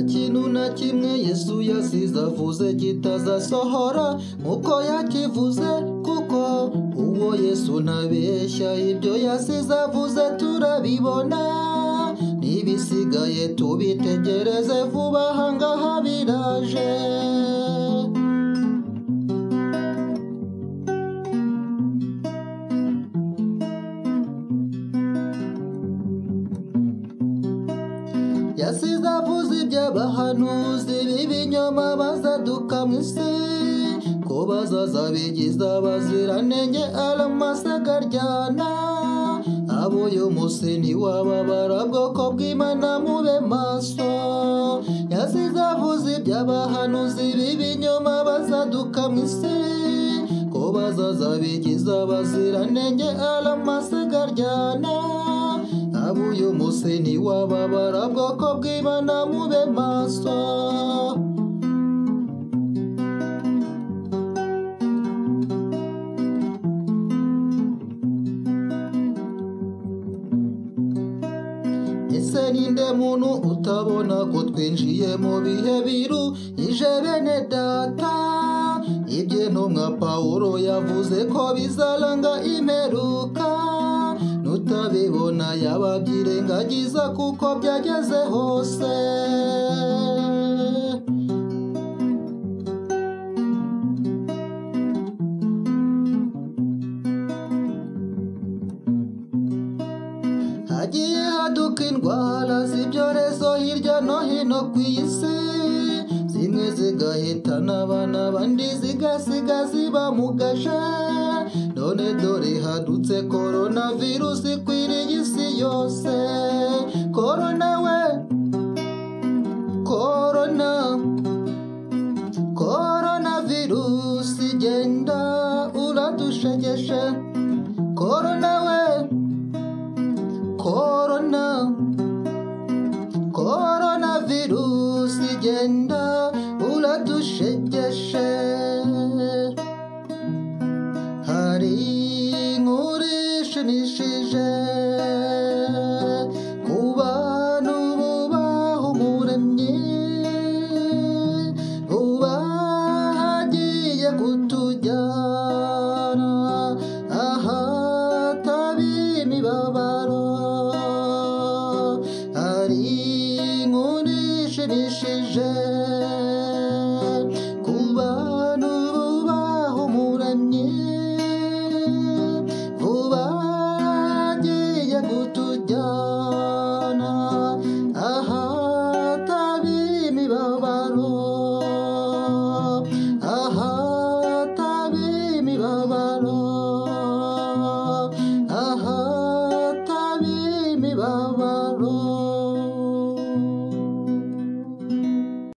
Ikintu na kimwe Yesu yasize avuze kitazasohora nk'uko yakivuze, kuko uwo Yesu ntabeshya, ibyo yasize avuze turabibona, n'ibisigaye tubitegereze vuba aha ngaha biraje. Yasize avuze iby'abahanuzi b'ibinyoma bazaduka mu isi, ko bazaza bigiza abaziranenge aramasigaryana. Abo uyu munsi ntiwababara, bwoko bw'Imana mube maso. Yasize avuze iby'abahanuzi b'ibinyoma bazaduka mu isi, ko bazaza bigiza abaziranenge aramasigaryana. Abo uyu munsi ntiwababara, bwoko bw'Imana mube maso. Ese ninde muntu utabona ko twinjiye mu bihe biruhije bene data? Iby'intumwa Pawulo yavuze ko bizaranga imperuka, nutabibona yababyirengagiza kuko byageze hose. Hagiye haduka indwara z'ibyorezo hirya no hino ku isi, zimwe zigahitana abana, abandi zigasiga zibamugaje. None dore hadutse coronavirus ikwiriye isi yose. Corona we, coronavirus igenda uradushegeshe. Corona